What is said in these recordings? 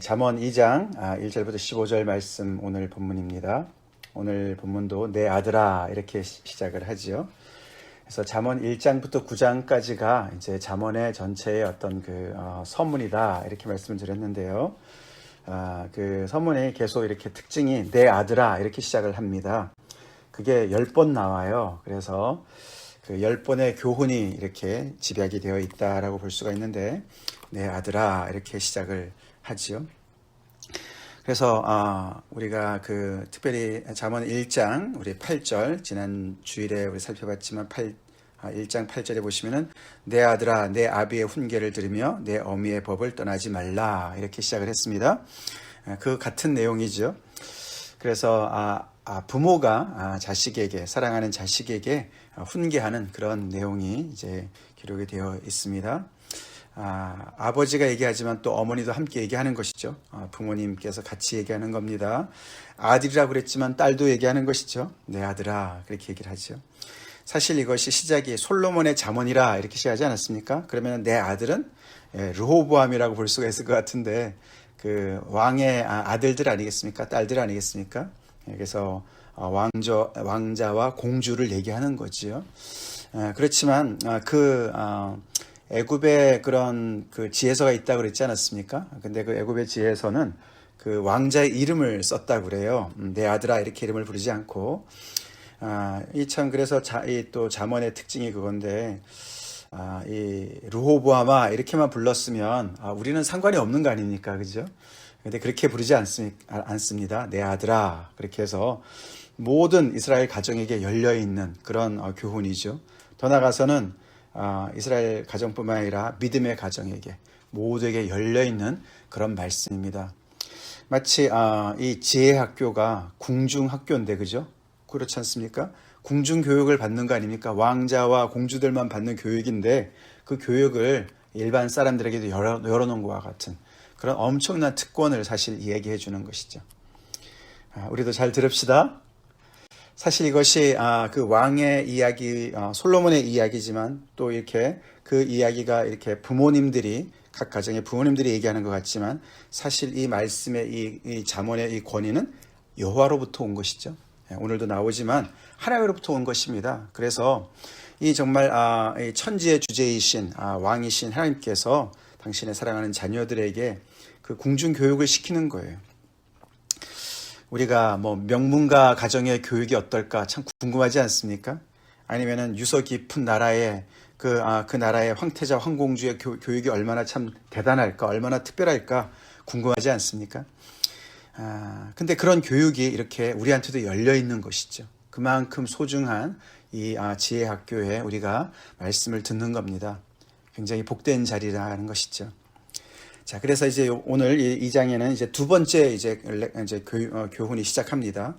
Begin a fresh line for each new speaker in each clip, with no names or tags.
잠언 2장 1절부터 15절 말씀 오늘 본문입니다. 오늘 본문도 내 아들아 이렇게 시작을 하지요. 그래서 잠언 1장부터 9장까지가 이제 잠언의 전체의 어떤 서문이다 이렇게 말씀을 드렸는데요. 그 서문이 계속 이렇게 특징이 내 아들아 이렇게 시작을 합니다. 그게 10번 나와요. 그래서 그 10번의 교훈이 이렇게 집약이 되어 있다라고 볼 수가 있는데 내 아들아 이렇게 시작을 하지요. 그래서 우리가 특별히 잠언 1장 우리 8절 지난 주일에 우리 살펴봤지만 1장 8절에 보시면은 내 아들아 내 아비의 훈계를 들으며 내 어미의 법을 떠나지 말라 이렇게 시작을 했습니다. 그 같은 내용이죠. 그래서 부모가 자식에게 사랑하는 자식에게 훈계하는 그런 내용이 이제 기록이 되어 있습니다. 아버지가 얘기하지만 또 어머니도 함께 얘기하는 것이죠. 부모님께서 같이 얘기하는 겁니다. 아들이라고 그랬지만 딸도 얘기하는 것이죠. 내 아들아 그렇게 얘기를 하죠. 사실 이것이 시작이 솔로몬의 잠언이라 이렇게 시작하지 않았습니까? 그러면 내 아들은 르호보암이라고 볼 수가 있을 것 같은데 그 왕의 아들들 아니겠습니까? 딸들 아니겠습니까? 그래서 왕자와 공주를 얘기하는 거지요. 그렇지만 애굽에 그런 지혜서가 있다고 그랬지 않았습니까? 근데 그 애굽의 지혜서는 그 왕자의 이름을 썼다고 그래요. 내 아들아 이렇게 이름을 부르지 않고 그래서 또 잠언의 특징이 그건데 이 르호보암아 이렇게만 불렀으면 우리는 상관이 없는 거 아닙니까? 그죠? 근데 그렇게 부르지 않습니다. 내 아들아 그렇게 해서 모든 이스라엘 가정에게 열려있는 그런 교훈이죠. 더 나아가서는 이스라엘 가정뿐만 아니라 믿음의 가정에게 모두에게 열려있는 그런 말씀입니다. 마치 이 지혜학교가 궁중학교인데 그죠? 그렇지 않습니까? 궁중교육을 받는 거 아닙니까? 왕자와 공주들만 받는 교육인데 그 교육을 일반 사람들에게도 열어놓은 것과 같은 그런 엄청난 특권을 사실 이야기해 주는 것이죠. 우리도 잘 들읍시다. 사실 이것이 그 왕의 이야기, 솔로몬의 이야기지만 또 이렇게 그 이야기가 이렇게 부모님들이 각 가정의 부모님들이 얘기하는 것 같지만 사실 이 말씀의 이 잠언의 이 권위는 여호와로부터 온 것이죠. 오늘도 나오지만 하나님으로부터 온 것입니다. 그래서 이 정말 이 천지의 주제이신 왕이신 하나님께서 당신의 사랑하는 자녀들에게 그 궁중 교육을 시키는 거예요. 우리가 명문가 가정의 교육이 어떨까 참 궁금하지 않습니까? 아니면은 유서 깊은 나라의 그 나라의 황태자 황공주의 교육이 얼마나 참 대단할까, 얼마나 특별할까 궁금하지 않습니까? 근데 그런 교육이 이렇게 우리한테도 열려 있는 것이죠. 그만큼 소중한 이 지혜학교에 우리가 말씀을 듣는 겁니다. 굉장히 복된 자리라는 것이죠. 자, 그래서 이제 오늘 이 장에는 이제 두 번째 이제 교훈이 시작합니다.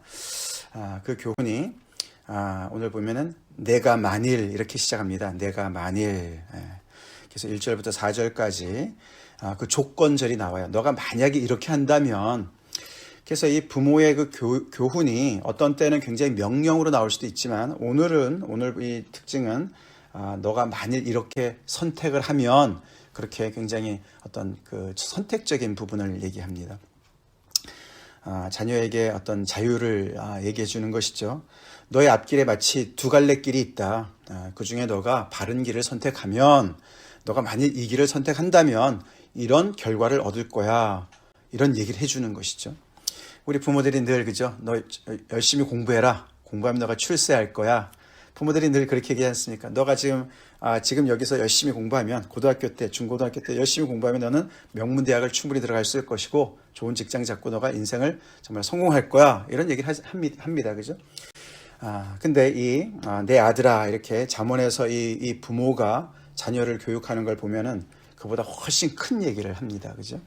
그 교훈이 오늘 보면은 내가 만일 이렇게 시작합니다. 내가 만일. 그래서 1절부터 4절까지 그 조건절이 나와요. 너가 만약에 이렇게 한다면. 그래서 이 부모의 그 교훈이 어떤 때는 굉장히 명령으로 나올 수도 있지만 오늘 이 특징은 너가 만일 이렇게 선택을 하면 그렇게 굉장히 어떤 그 선택적인 부분을 얘기합니다. 자녀에게 어떤 자유를 얘기해 주는 것이죠. 너의 앞길에 마치 두 갈래 길이 있다. 그 중에 너가 바른 길을 선택하면 너가 만일 이 길을 선택한다면 이런 결과를 얻을 거야. 이런 얘기를 해주는 것이죠. 우리 부모들이 늘 그죠? 너 열심히 공부해라. 공부하면 너가 출세할 거야. 부모들이 늘 그렇게 얘기하지 않습니까? 너가 지금 여기서 열심히 공부하면 고등학교 때, 중고등학교 때 열심히 공부하면 너는 명문대학을 충분히 들어갈 수 있을 것이고 좋은 직장 잡고 너가 인생을 정말 성공할 거야. 이런 얘기를 합니다. 그죠? 근데 내 아들아 이렇게 잠언에서 이 부모가 자녀를 교육하는 걸 보면은 그보다 훨씬 큰 얘기를 합니다. 그죠?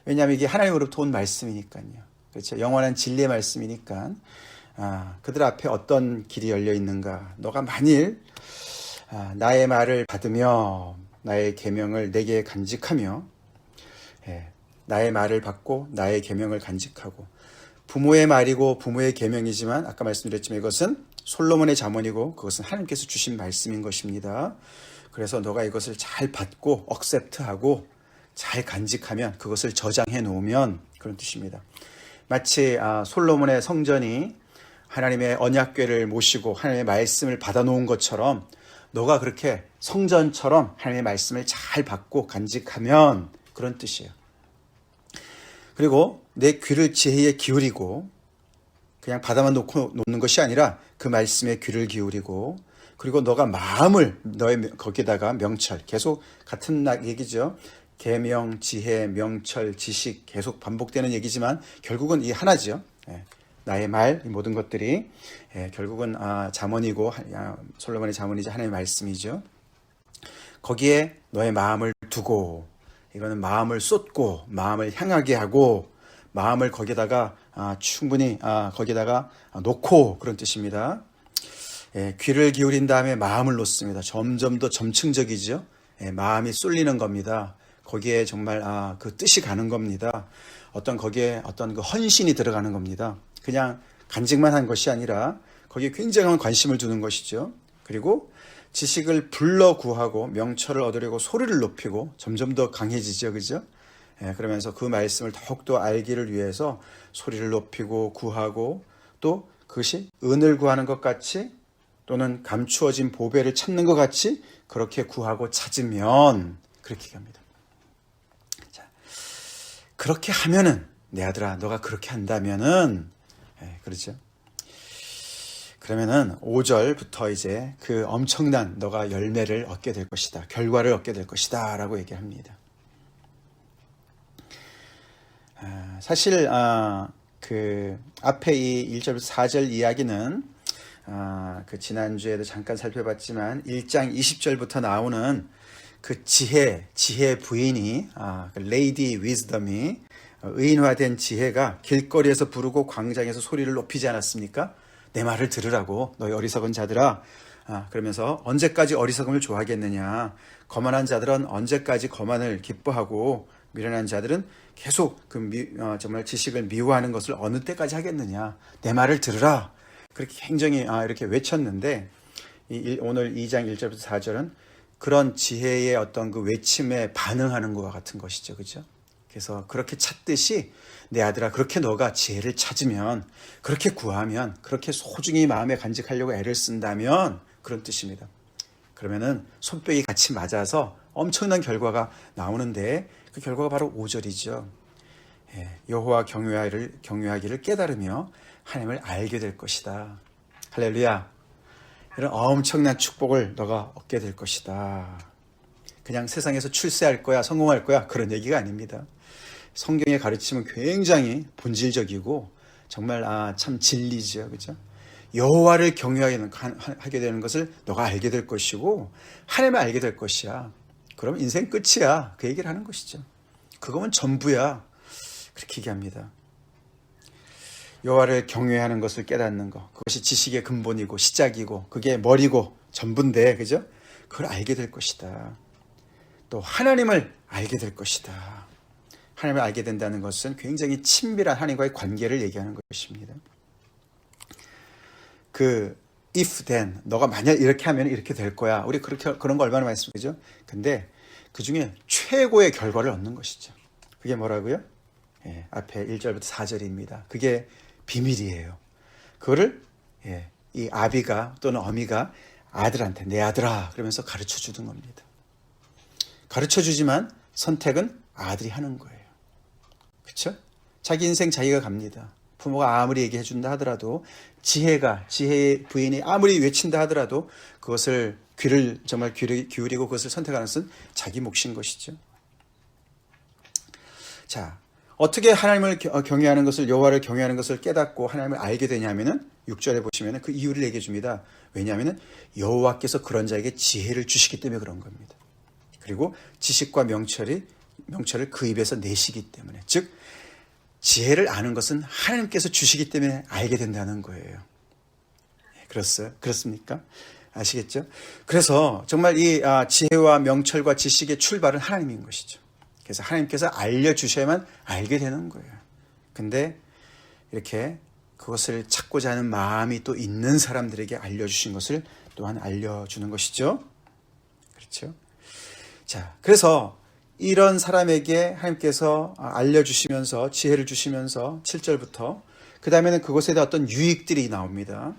왜냐하면 이게 하나님으로부터 온 말씀이니까요. 그렇죠. 영원한 진리의 말씀이니까. 그들 앞에 어떤 길이 열려 있는가. 너가 만일 나의 말을 받으며 나의 계명을 내게 간직하며 나의 말을 받고 나의 계명을 간직하고 부모의 말이고 부모의 계명이지만 아까 말씀드렸지만 이것은 솔로몬의 잠언이고 그것은 하나님께서 주신 말씀인 것입니다. 그래서 너가 이것을 잘 받고 억셉트하고 잘 간직하면, 그것을 저장해 놓으면, 그런 뜻입니다. 마치 솔로몬의 성전이 하나님의 언약궤를 모시고 하나님의 말씀을 받아놓은 것처럼, 너가 그렇게 성전처럼 하나님의 말씀을 잘 받고 간직하면, 그런 뜻이에요. 그리고 내 귀를 지혜에 기울이고, 그냥 받아만 놓는 것이 아니라 그 말씀에 귀를 기울이고, 그리고 너가 마음을 거기다가 명철, 계속 같은 얘기죠. 계명, 지혜, 명철, 지식, 계속 반복되는 얘기지만 결국은 이 하나죠. 나의 말, 이 모든 것들이 결국은 잠언이고, 솔로몬의 잠언이자 하나님의 말씀이죠. 거기에 너의 마음을 두고, 이거는 마음을 쏟고 마음을 향하게 하고 마음을 거기다가 충분히 거기다가 놓고, 그런 뜻입니다. 귀를 기울인 다음에 마음을 놓습니다. 점점 더 점층적이죠. 마음이 쏠리는 겁니다. 거기에 정말 그 뜻이 가는 겁니다. 거기에 어떤 그 헌신이 들어가는 겁니다. 그냥 간직만 한 것이 아니라 거기에 굉장한 관심을 두는 것이죠. 그리고 지식을 불러 구하고 명철을 얻으려고 소리를 높이고 점점 더 강해지죠. 그죠? 그러면서 그 말씀을 더욱더 알기를 위해서 소리를 높이고 구하고, 또 그것이 은을 구하는 것 같이 또는 감추어진 보배를 찾는 것 같이 그렇게 구하고 찾으면, 그렇게 얘기합니다. 자, 그렇게 하면은, 내 아들아, 너가 그렇게 한다면은, 그렇죠? 그러면은 5절부터 이제 그 엄청난 너가 열매를 얻게 될 것이다, 결과를 얻게 될 것이다 라고 얘기합니다. 사실 그 앞에 이 1절부터 4절 이야기는 그 지난주에도 잠깐 살펴봤지만 1장 20절부터 나오는 그 지혜 부인이, 그 레이디 위즈덤이, 의인화된 지혜가 길거리에서 부르고 광장에서 소리를 높이지 않았습니까? 내 말을 들으라고, 너희 어리석은 자들아. 그러면서 언제까지 어리석음을 좋아하겠느냐, 거만한 자들은 언제까지 거만을 기뻐하고 미련한 자들은 계속 정말 지식을 미워하는 것을 어느 때까지 하겠느냐, 내 말을 들으라. 그렇게 굉장히 이렇게 외쳤는데, 오늘 2장 1절부터 4절은 그런 지혜의 어떤 그 외침에 반응하는 것과 같은 것이죠. 그죠? 그래서 그렇게 찾듯이, 내 아들아, 그렇게 너가 지혜를 찾으면, 그렇게 구하면, 그렇게 소중히 마음에 간직하려고 애를 쓴다면, 그런 뜻입니다. 그러면은 손뼉이 같이 맞아서 엄청난 결과가 나오는데, 그 결과가 바로 5절이죠. 여호와 경외하기를 깨달으며 하나님을 알게 될 것이다. 할렐루야. 이런 엄청난 축복을 너가 얻게 될 것이다. 그냥 세상에서 출세할 거야, 성공할 거야, 그런 얘기가 아닙니다. 성경의 가르침은 굉장히 본질적이고 정말 참 진리죠. 그죠? 여호와를 경외하게 되는 것을 너가 알게 될 것이고 하나님을 알게 될 것이야. 그럼 인생 끝이야. 그 얘기를 하는 것이죠. 그거면 전부야. 그렇게 얘기합니다. 여호와를 경외하는 것을 깨닫는 것, 그것이 지식의 근본이고 시작이고 그게 머리고 전부인데, 그죠? 그걸 알게 될 것이다. 또 하나님을 알게 될 것이다. 하나님을 알게 된다는 것은 굉장히 친밀한 하나님과의 관계를 얘기하는 것입니다. if then, 너가 만약 이렇게 하면 이렇게 될 거야. 우리 그런 거 얼마나 많이 쓰죠? 근데 그 중에 최고의 결과를 얻는 것이죠. 그게 뭐라고요? 앞에 1절부터 4절입니다. 그게 비밀이에요. 그거를 이 아비가 또는 어미가 아들한테, 내 아들아, 그러면서 가르쳐 주는 겁니다. 가르쳐 주지만 선택은 아들이 하는 거예요. 그렇죠? 자기 인생 자기가 갑니다. 부모가 아무리 얘기해 준다 하더라도, 지혜의 부인이 아무리 외친다 하더라도 그것을 정말 귀를 기울이고 그것을 선택하는 것은 자기 몫인 것이죠. 자, 어떻게 하나님을 경외하는 것을, 여호와를 경외하는 것을 깨닫고 하나님을 알게 되냐면은 6절에 보시면은 그 이유를 얘기해 줍니다. 왜냐하면은 여호와께서 그런 자에게 지혜를 주시기 때문에 그런 겁니다. 그리고 지식과 명철을 그 입에서 내시기 때문에, 즉 지혜를 아는 것은 하나님께서 주시기 때문에 알게 된다는 거예요. 그렇습니까? 아시겠죠? 그래서 정말 이 지혜와 명철과 지식의 출발은 하나님인 것이죠. 그래서 하나님께서 알려주셔야만 알게 되는 거예요. 근데 이렇게 그것을 찾고자 하는 마음이 또 있는 사람들에게 알려주신 것을 또한 알려주는 것이죠. 그렇죠? 자, 그래서 이런 사람에게 하나님께서 알려주시면서 지혜를 주시면서 7절부터 그 다음에는 그곳에 대한 어떤 유익들이 나옵니다.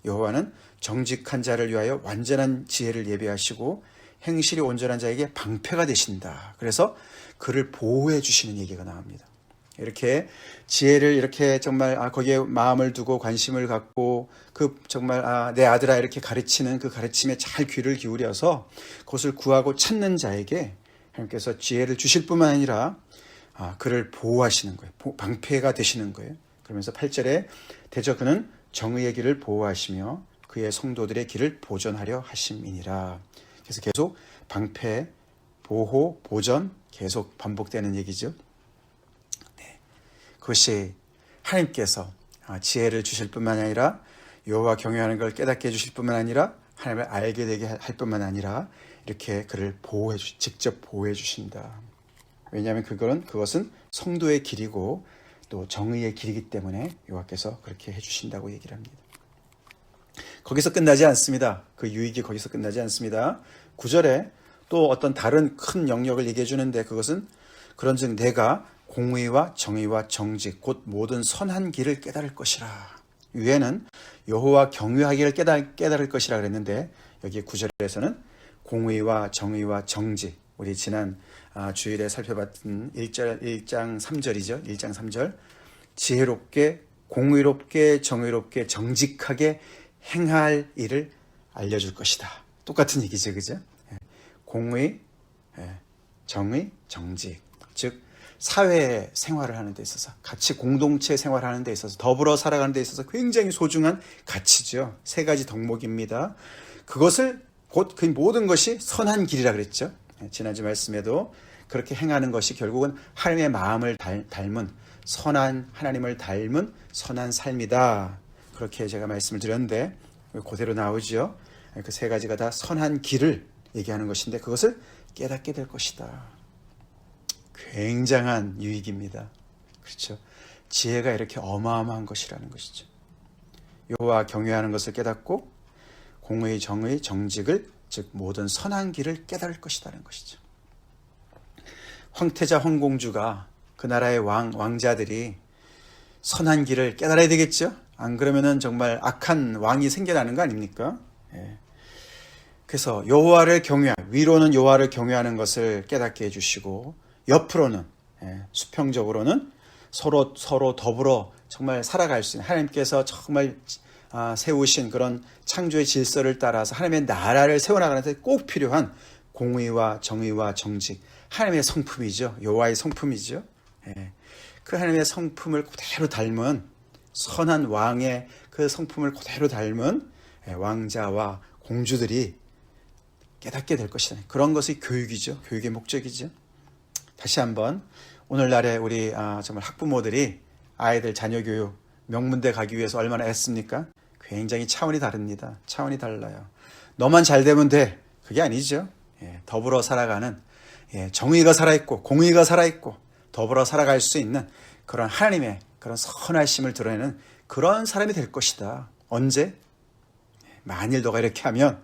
여호와는 정직한 자를 위하여 완전한 지혜를 예비하시고 행실이 온전한 자에게 방패가 되신다. 그래서 그를 보호해 주시는 얘기가 나옵니다. 이렇게 지혜를 이렇게 정말 거기에 마음을 두고 관심을 갖고 정말 내 아들아 이렇게 가르치는 그 가르침에 잘 귀를 기울여서 그것을 구하고 찾는 자에게 하나님께서 지혜를 주실 뿐만 아니라 그를 보호하시는 거예요. 방패가 되시는 거예요. 그러면서 8절에 대저 그는 정의의 길을 보호하시며 그의 성도들의 길을 보전하려 하심이니라. 그래서 계속 방패, 보호, 보전 계속 반복되는 얘기죠. 그것이 하나님께서 지혜를 주실 뿐만 아니라 여호와 경외하는 걸 깨닫게 해주실 뿐만 아니라 하나님을 알게 되게 할 뿐만 아니라 이렇게 그를 직접 보호해 주신다. 왜냐하면 그것은 성도의 길이고 또 정의의 길이기 때문에 여호와께서 그렇게 해주신다고 얘기를 합니다. 거기서 끝나지 않습니다. 그 유익이 거기서 끝나지 않습니다. 9절에 또 어떤 다른 큰 영역을 얘기해 주는데 그것은 그런즉 내가 공의와 정의와 정직 곧 모든 선한 길을 깨달을 것이라. 위에는 여호와 경외하기를 깨달을 것이라 그랬는데 여기 9절에서는 공의와 정의와 정직, 우리 지난 주일에 살펴봤던 1장 3절이죠. 1장 3절 지혜롭게 공의롭게 정의롭게 정직하게 행할 일을 알려줄 것이다. 똑같은 얘기죠. 그죠? 공의, 정의, 정직. 즉 사회 생활을 하는 데 있어서 같이 공동체 생활하는 데 있어서 더불어 살아가는 데 있어서 굉장히 소중한 가치죠. 세 가지 덕목입니다. 그것을 곧 그 모든 것이 선한 길이라 그랬죠. 지난주 말씀에도 그렇게 행하는 것이 결국은 하나님의 마음을 닮은 하나님을 닮은 선한 삶이다. 그렇게 제가 말씀을 드렸는데 그대로 나오죠. 그 세 가지가 다 선한 길을 얘기하는 것인데 그것을 깨닫게 될 것이다. 굉장한 유익입니다. 그렇죠? 지혜가 이렇게 어마어마한 것이라는 것이죠. 여호와 경외하는 것을 깨닫고 공의, 정의, 정직을 즉 모든 선한 길을 깨달을 것이라는 것이죠. 황태자 황공주가 그 나라의 왕자들이 선한 길을 깨달아야 되겠죠. 안 그러면은 정말 악한 왕이 생겨나는 거 아닙니까? 그래서 위로는 여호와를 경외하는 것을 깨닫게 해주시고 옆으로는 수평적으로는 서로 더불어 정말 살아갈 수 있는 하나님께서 정말 세우신 그런 창조의 질서를 따라서 하나님의 나라를 세워나가는 데 꼭 필요한 공의와 정의와 정직, 하나님의 성품이죠. 여호와의 성품이죠. 그 하나님의 성품을 그대로 닮은 선한 왕의 그 성품을 그대로 닮은 왕자와 공주들이 깨닫게 될 것이다. 그런 것이 교육이죠. 교육의 목적이죠. 다시 한번 오늘날에 우리 정말 학부모들이 아이들 자녀 교육 명문대 가기 위해서 얼마나 애씁니까? 굉장히 차원이 다릅니다. 차원이 달라요. 너만 잘 되면 돼. 그게 아니죠. 더불어 살아가는 정의가 살아있고 공의가 살아있고 더불어 살아갈 수 있는 그런 하나님의 그런 선하심을 드러내는 그런 사람이 될 것이다. 언제? 만일 너가 이렇게 하면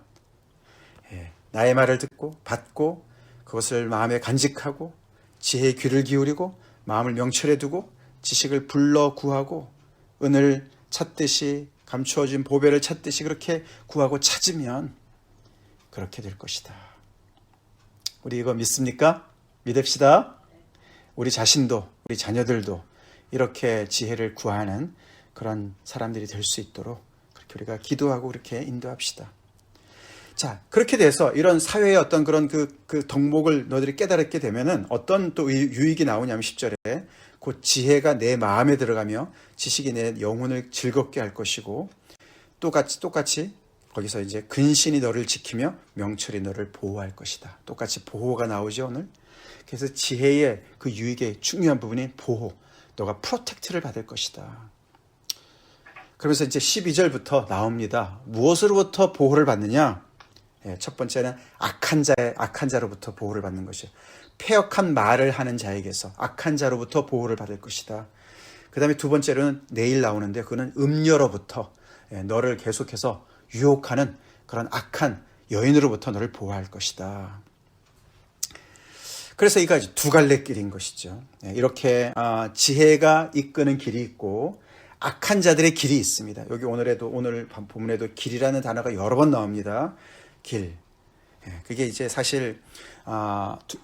나의 말을 듣고 받고 그것을 마음에 간직하고 지혜의 귀를 기울이고 마음을 명철해 두고 지식을 불러 구하고 은을 찾듯이 감추어진 보배를 찾듯이 그렇게 구하고 찾으면 그렇게 될 것이다. 우리 이거 믿습니까? 믿읍시다. 우리 자신도 우리 자녀들도 이렇게 지혜를 구하는 그런 사람들이 될 수 있도록 그렇게 우리가 기도하고 그렇게 인도합시다. 자, 그렇게 돼서 이런 사회의 어떤 그런 그 덕목을 너희들이 깨달게 되면은 어떤 또 유익이 나오냐면 10절에 곧 지혜가 내 마음에 들어가며 지식이 내 영혼을 즐겁게 할 것이고 똑같이 거기서 이제 근신이 너를 지키며 명철이 너를 보호할 것이다. 똑같이 보호가 나오죠, 오늘. 그래서 지혜의 그 유익의 중요한 부분이 보호. 너가 프로텍트를 받을 것이다. 그러면서 이제 12절부터 나옵니다. 무엇으로부터 보호를 받느냐? 첫 번째는 악한 자로부터 보호를 받는 것이에요. 패역한 말을 하는 자에게서 악한 자로부터 보호를 받을 것이다. 그 다음에 두 번째로는 내일 나오는데 그거는 음녀로부터 너를 계속해서 유혹하는 그런 악한 여인으로부터 너를 보호할 것이다. 그래서 이가 두 갈래 길인 것이죠. 이렇게 지혜가 이끄는 길이 있고 악한 자들의 길이 있습니다. 여기 오늘 본문에도 길이라는 단어가 여러 번 나옵니다. 길. 그게 이제 사실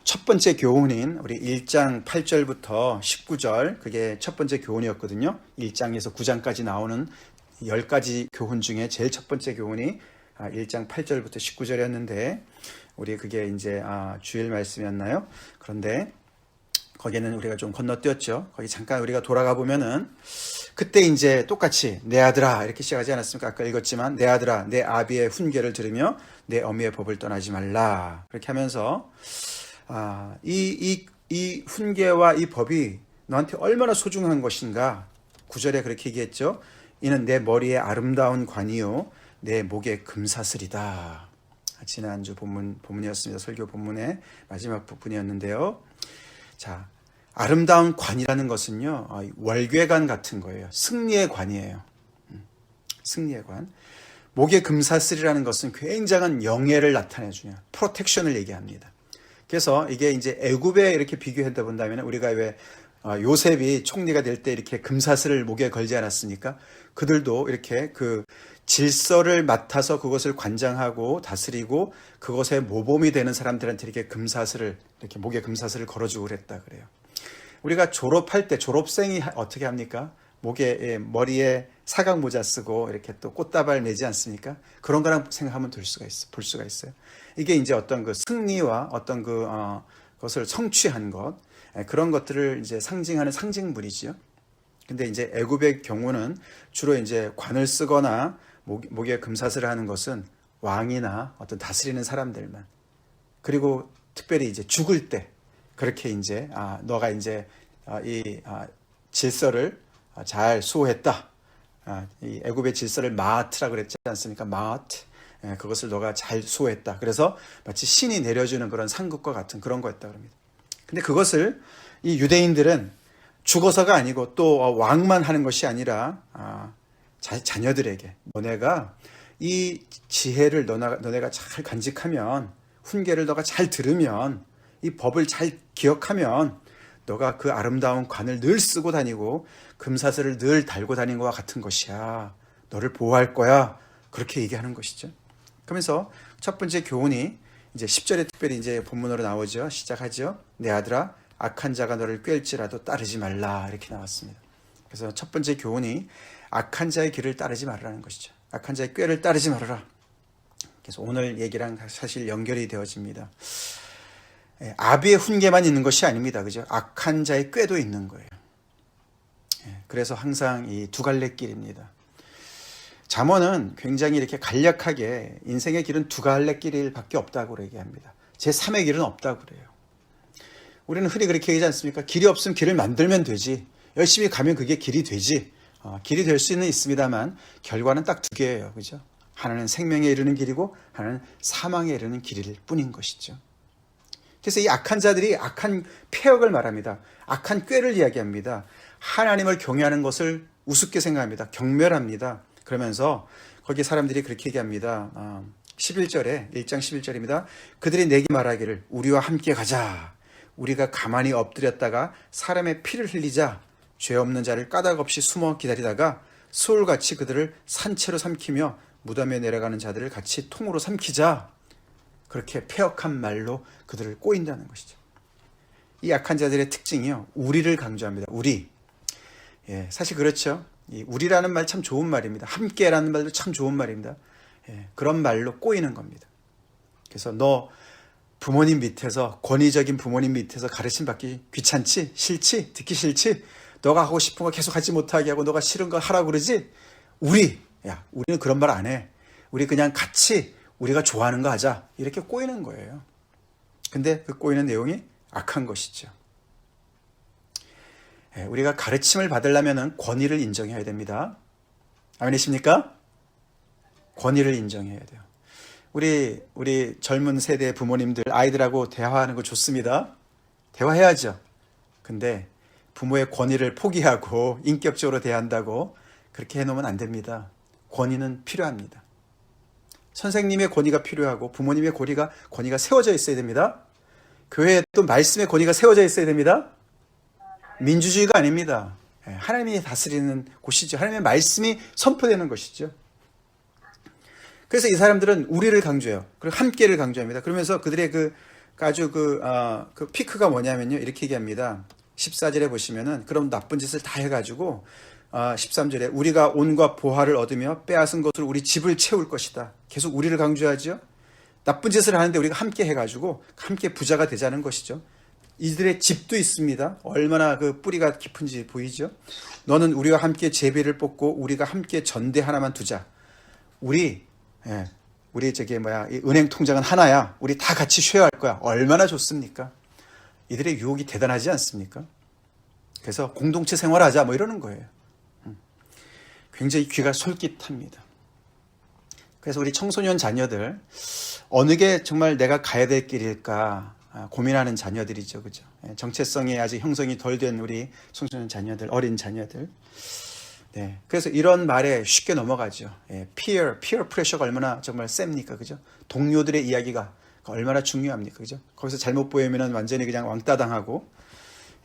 첫 번째 교훈인 우리 1장 8절부터 19절, 그게 첫 번째 교훈이었거든요. 1장에서 9장까지 나오는 10가지 교훈 중에 제일 첫 번째 교훈이 1장 8절부터 19절이었는데 우리 그게 이제 주일 말씀이었나요? 그런데 거기에는 우리가 좀 건너뛰었죠. 거기 잠깐 우리가 돌아가 보면은 그때 이제 똑같이 내 아들아 이렇게 시작하지 않았습니까? 아까 읽었지만 내 아들아 내 아비의 훈계를 들으며 내 어미의 법을 떠나지 말라. 그렇게 하면서 이 훈계와 이 법이 너한테 얼마나 소중한 것인가. 9절에 그렇게 얘기했죠. 이는 내 머리에 아름다운 관이요 내 목에 금사슬이다. 지난주 본문이었습니다. 설교 본문의 마지막 부분이었는데요. 자, 아름다운 관이라는 것은요, 월궤관 같은 거예요. 승리의 관이에요. 승리의 관. 목에 금사슬이라는 것은 굉장한 영예를 나타내주냐, 프로텍션을 얘기합니다. 그래서 이게 이제 애굽에 이렇게 비교해다 본다면 우리가 왜 요셉이 총리가 될 때 이렇게 금사슬을 목에 걸지 않았습니까? 그들도 이렇게 그 질서를 맡아서 그것을 관장하고 다스리고 그것의 모범이 되는 사람들한테 이렇게 이렇게 목에 금사슬을 걸어주고 그랬다 그래요. 우리가 졸업할 때 졸업생이 어떻게 합니까? 머리에 사각 모자 쓰고 이렇게 또 꽃다발 매지 않습니까? 그런 거랑 생각하면 볼 수가 있어요. 이게 이제 어떤 그 승리와 어떤 그것을 성취한 것, 그런 것들을 이제 상징하는 상징물이지요. 근데 이제 애굽의 경우는 주로 이제 관을 쓰거나 목에 금사슬을 하는 것은 왕이나 어떤 다스리는 사람들만. 그리고 특별히 이제 죽을 때 그렇게 이제 너가 이제 이 질서를 잘 수호했다. 이 애굽의 질서를 마아트라 그랬지 않습니까? 마아트. 그것을 너가 잘 수호했다. 그래서 마치 신이 내려주는 그런 상급과 같은 그런 거였다 그럽니다. 근데 그것을 이 유대인들은 죽어서가 아니고 또 왕만 하는 것이 아니라 자녀들에게 너네가 이 지혜를 너네가 잘 간직하면 훈계를 너가 잘 들으면 이 법을 잘 기억하면 너가 그 아름다운 관을 늘 쓰고 다니고 금사슬을 늘 달고 다니는 것과 같은 것이야. 너를 보호할 거야. 그렇게 얘기하는 것이죠. 그러면서 첫 번째 교훈이 이제 10절에 특별히 이제 본문으로 나오죠. 시작하죠. 내 아들아 악한 자가 너를 꿰일지라도 따르지 말라. 이렇게 나왔습니다. 그래서 첫 번째 교훈이 악한 자의 길을 따르지 말라는 것이죠. 악한 자의 꾀를 따르지 말아라. 그래서 오늘 얘기랑 사실 연결이 되어집니다. 아비의 훈계만 있는 것이 아닙니다. 그죠? 악한 자의 꾀도 있는 거예요. 그래서 항상 이 두 갈래 길입니다. 잠언은 굉장히 이렇게 간략하게 인생의 길은 두 갈래 길밖에 없다고 얘기합니다. 제3의 길은 없다고 그래요. 우리는 흔히 그렇게 얘기하지 않습니까? 길이 없으면 길을 만들면 되지. 열심히 가면 그게 길이 되지. 길이 될 수는 있습니다만 결과는 딱 두 개예요. 그죠? 하나는 생명에 이르는 길이고 하나는 사망에 이르는 길일 뿐인 것이죠. 그래서 이 악한 자들이 악한 폐역을 말합니다. 악한 꾀를 이야기합니다. 하나님을 경외하는 것을 우습게 생각합니다. 경멸합니다. 그러면서 거기 사람들이 그렇게 얘기합니다. 11절에 1장 11절입니다. 그들이 내게 말하기를 우리와 함께 가자. 우리가 가만히 엎드렸다가 사람의 피를 흘리자. 죄 없는 자를 까닭 없이 숨어 기다리다가 소울같이 그들을 산채로 삼키며 무덤에 내려가는 자들을 같이 통으로 삼키자. 그렇게 폐역한 말로 그들을 꼬인다는 것이죠. 이 악한 자들의 특징이요. 우리를 강조합니다. 우리. 사실 그렇죠. 이 우리라는 말 참 좋은 말입니다. 함께라는 말도 참 좋은 말입니다. 그런 말로 꼬이는 겁니다. 그래서 너 부모님 밑에서 권위적인 부모님 밑에서 가르침 받기 귀찮지? 싫지? 듣기 싫지? 너가 하고 싶은 거 계속 하지 못하게 하고 너가 싫은 거 하라고 그러지? 우리는 그런 말 안 해. 우리 그냥 같이 우리가 좋아하는 거 하자. 이렇게 꼬이는 거예요. 근데 그 꼬이는 내용이 악한 것이죠. 우리가 가르침을 받으려면 권위를 인정해야 됩니다. 아멘이십니까? 권위를 인정해야 돼요. 우리 젊은 세대 부모님들 아이들하고 대화하는 거 좋습니다. 대화해야죠. 근데 부모의 권위를 포기하고 인격적으로 대한다고 그렇게 해놓으면 안 됩니다. 권위는 필요합니다. 선생님의 권위가 필요하고 부모님의 권위가 세워져 있어야 됩니다. 교회에 또 말씀의 권위가 세워져 있어야 됩니다. 민주주의가 아닙니다. 하나님이 다스리는 곳이죠. 하나님의 말씀이 선포되는 것이죠. 그래서 이 사람들은 우리를 강조해요. 그리고 함께를 강조합니다. 그러면서 그들의 아주 그 피크가 뭐냐면요. 이렇게 얘기합니다. 14절에 보시면은 그럼 나쁜 짓을 다 해가지고 13절에 우리가 온갖 보화를 얻으며 빼앗은 것으로 우리 집을 채울 것이다. 계속 우리를 강조하죠. 나쁜 짓을 하는데 우리가 함께 해가지고 함께 부자가 되자는 것이죠. 이들의 집도 있습니다. 얼마나 그 뿌리가 깊은지 보이죠. 너는 우리와 함께 제비를 뽑고 우리가 함께 전대 하나만 두자. 우리 이 은행 통장은 하나야. 우리 다 같이 쉐어할 거야. 얼마나 좋습니까? 이들의 유혹이 대단하지 않습니까? 그래서 공동체 생활하자 뭐 이러는 거예요. 굉장히 귀가 솔깃합니다. 그래서 우리 청소년 자녀들 어느 게 정말 내가 가야 될 길일까 고민하는 자녀들이죠. 그죠? 정체성이 아직 형성이 덜 된 우리 청소년 자녀들, 어린 자녀들. 네. 그래서 이런 말에 쉽게 넘어가죠. peer 프레셔가 얼마나 정말 셉니까? 그죠? 동료들의 이야기가 얼마나 중요합니까? 그죠? 거기서 잘못 보이면 완전히 그냥 왕따 당하고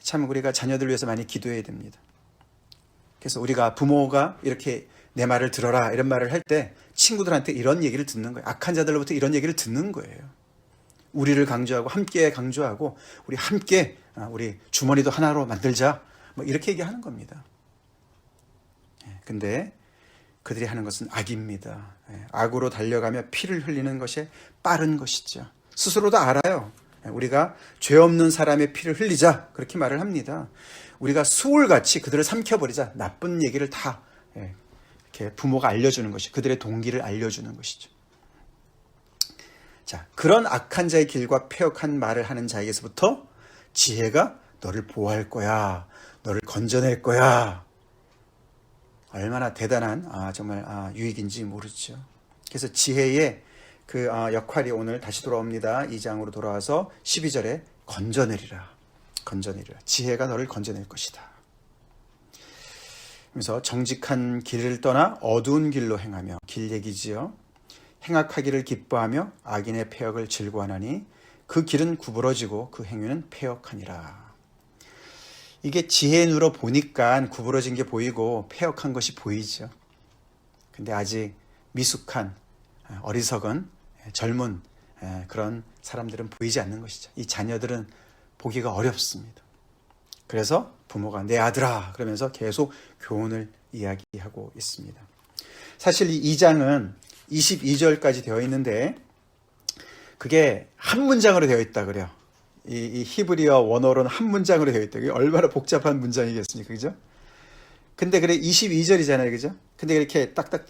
참 우리가 자녀들 위해서 많이 기도해야 됩니다. 그래서 우리가 부모가 이렇게 내 말을 들어라 이런 말을 할 때 친구들한테 이런 얘기를 듣는 거예요. 악한 자들로부터 이런 얘기를 듣는 거예요. 우리를 강조하고 함께 강조하고 우리 함께 우리 주머니도 하나로 만들자 뭐 이렇게 얘기하는 겁니다. 근데 그들이 하는 것은 악입니다. 악으로 달려가며 피를 흘리는 것이 빠른 것이죠. 스스로도 알아요. 우리가 죄 없는 사람의 피를 흘리자 그렇게 말을 합니다. 우리가 수울같이 그들을 삼켜버리자. 나쁜 얘기를 다 이렇게 부모가 알려주는 것이 그들의 동기를 알려주는 것이죠. 자, 그런 악한 자의 길과 패역한 말을 하는 자에게서부터 지혜가 너를 보호할 거야. 너를 건져낼 거야. 얼마나 대단한 정말 유익인지 모르죠. 그래서 지혜의 그 역할이 오늘 다시 돌아옵니다. 2장으로 돌아와서 12절에 건져내리라. 건져내리라. 지혜가 너를 건져낼 것이다. 그래서 정직한 길을 떠나 어두운 길로 행하며 길 얘기지요. 행악하기를 기뻐하며 악인의 패역을 즐거워하나니 그 길은 구부러지고 그 행위는 패역하니라. 이게 지혜의 눈으로 보니까 구부러진 게 보이고 패역한 것이 보이죠. 근데 아직 미숙한 어리석은 젊은 그런 사람들은 보이지 않는 것이죠. 이 자녀들은 보기가 어렵습니다. 그래서 부모가 내 아들아 그러면서 계속 교훈을 이야기하고 있습니다. 사실 이 2장은 22절까지 되어 있는데 그게 한 문장으로 되어 있다 그래요. 이 히브리어 원어로는 한 문장으로 되어 있다. 이게 얼마나 복잡한 문장이겠습니까? 그죠? 근데 그래 22절이잖아요. 그죠? 근데 이렇게 딱딱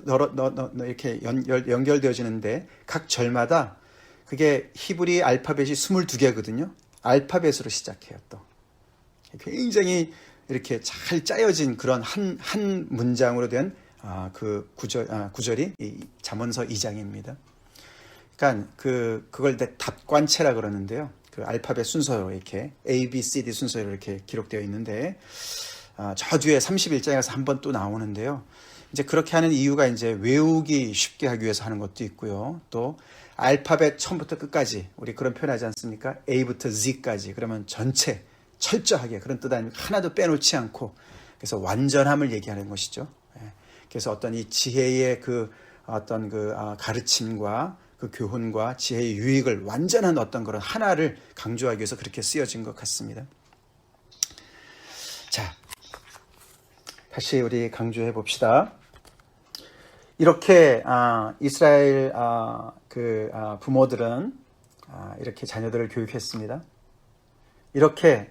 이렇게 연결되어지는데 각 절마다 그게 히브리 알파벳이 22개거든요. 알파벳으로 시작해요. 또 굉장히 이렇게 잘 짜여진 그런 한 문장으로 된 그 구절이 이 잠언서 2장입니다. 그러니까 그걸 답관체라 그러는데요. 그 알파벳 순서로 이렇게 A, B, C, D 순서로 이렇게 기록되어 있는데 저 뒤에 31장에 가서 한 번 또 나오는데요. 이제 그렇게 하는 이유가 이제 외우기 쉽게 하기 위해서 하는 것도 있고요. 또 알파벳 처음부터 끝까지 우리 그런 표현하지 않습니까? A부터 Z까지 그러면 전체 철저하게 그런 뜻 아닙니까? 하나도 빼놓지 않고 그래서 완전함을 얘기하는 것이죠. 그래서 어떤 이 지혜의 그 어떤 그 가르침과 그 교훈과 지혜의 유익을 완전한 어떤 그런 하나를 강조하기 위해서 그렇게 쓰여진 것 같습니다. 자, 다시 우리 강조해 봅시다. 이렇게 이스라엘 부모들은 이렇게 자녀들을 교육했습니다. 이렇게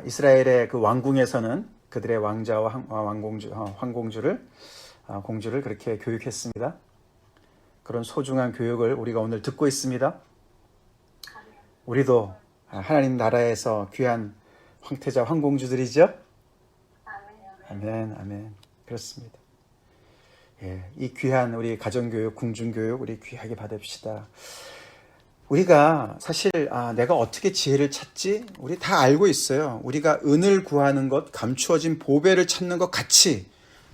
이스라엘의 그 왕궁에서는 그들의 왕자와 공주를 그렇게 교육했습니다. 그런 소중한 교육을 우리가 오늘 듣고 있습니다. 우리도 하나님 나라에서 귀한 황태자 황공주들이죠. 아멘, 아멘. 그렇습니다. 이 귀한 우리 가정교육, 궁중교육 우리 귀하게 받읍시다. 우리가 사실 내가 어떻게 지혜를 찾지? 우리 다 알고 있어요. 우리가 은을 구하는 것, 감추어진 보배를 찾는 것 같이.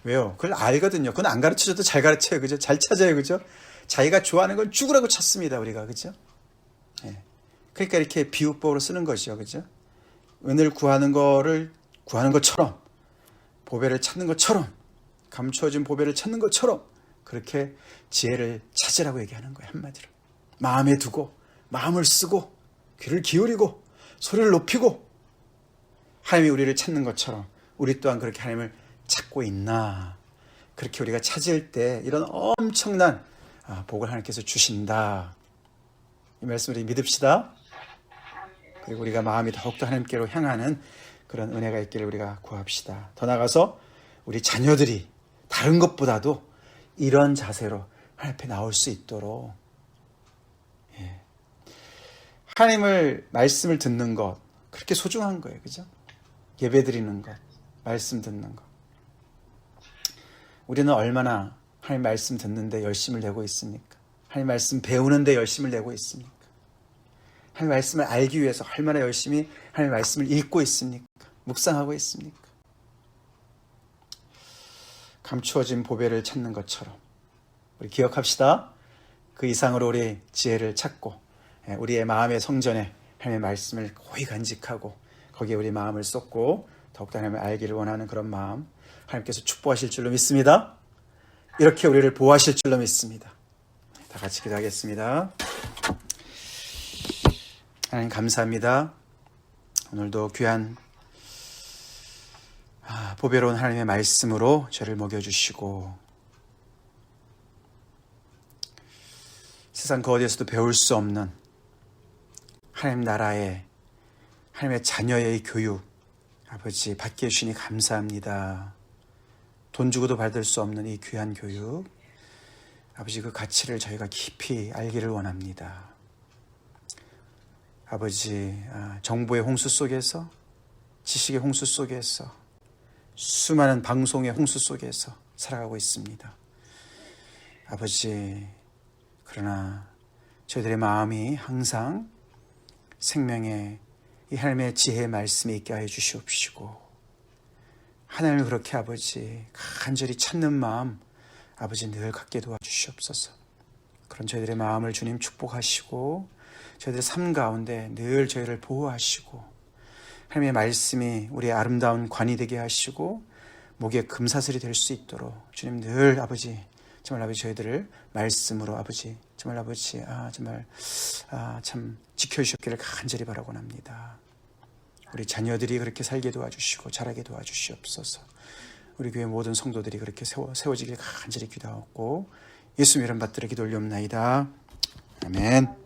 왜요? 그걸 알거든요. 그건 안 가르쳐줘도 잘 가르쳐요. 그죠? 잘 찾아요. 그죠? 자기가 좋아하는 건 죽으라고 찾습니다. 우리가. 그죠? 그러니까 이렇게 비유법으로 쓰는 것이죠. 그죠? 은을 구하는 것처럼, 보배를 찾는 것처럼, 감추어진 보배를 찾는 것처럼 그렇게 지혜를 찾으라고 얘기하는 거예요. 한마디로. 마음에 두고, 마음을 쓰고, 귀를 기울이고, 소리를 높이고, 하나님이 우리를 찾는 것처럼 우리 또한 그렇게 하나님을 찾고 있나. 그렇게 우리가 찾을 때 이런 엄청난 복을 하나님께서 주신다. 이 말씀을 믿읍시다. 그리고 우리가 마음이 더욱더 하나님께로 향하는 그런 은혜가 있기를 우리가 구합시다. 더 나아가서 우리 자녀들이 다른 것보다도 이런 자세로 하나님 앞에 나올 수 있도록, 하나님을 말씀을 듣는 것 그렇게 소중한 거예요. 그죠? 예배 드리는 것, 말씀 듣는 것. 우리는 얼마나 하나님 말씀 듣는데 열심을 내고 있습니까? 하나님 말씀 배우는데 열심을 내고 있습니까? 하나님 말씀을 알기 위해서 얼마나 열심히 하나님 말씀을 읽고 있습니까? 묵상하고 있습니까? 감추어진 보배를 찾는 것처럼 우리 기억합시다. 그 이상으로 우리 지혜를 찾고 우리의 마음의 성전에 하나님의 말씀을 고이 간직하고 거기에 우리 마음을 쏟고 더욱더 하나님을 알기를 원하는 그런 마음, 하나님께서 축복하실 줄로 믿습니다. 이렇게 우리를 보호하실 줄로 믿습니다. 다 같이 기도하겠습니다. 하나님 감사합니다. 오늘도 귀한 보배로운 하나님의 말씀으로 저를 먹여주시고 세상 그 어디에서도 배울 수 없는 하나님 나라의 하나님의 자녀의 교육 아버지 받게 해주시니 감사합니다. 돈 주고도 받을 수 없는 이 귀한 교육 아버지 그 가치를 저희가 깊이 알기를 원합니다. 아버지 정보의 홍수 속에서 지식의 홍수 속에서 수많은 방송의 홍수 속에서 살아가고 있습니다. 아버지 그러나 저희들의 마음이 항상 생명의 이 하나님의 지혜의 말씀이 있게 하여 주시옵시고 하나님을 그렇게 아버지 간절히 찾는 마음 아버지 늘 갖게 도와주시옵소서. 그런 저희들의 마음을 주님 축복하시고 저희들의 삶 가운데 늘 저희를 보호하시고 하나님의 말씀이 우리의 아름다운 관이 되게 하시고 목에 금사슬이 될 수 있도록 주님 늘 아버지 정말 아버지 저희들을 말씀으로 아버지 정말 아버지 참 지켜주셨기를 간절히 바라곤 합니다. 우리 자녀들이 그렇게 살게 도와주시고 자라게 도와주시옵소서. 우리 교회 모든 성도들이 그렇게 세워지길 간절히 기도하고 예수님 이름 받들어 기도 올리옵나이다. 아멘.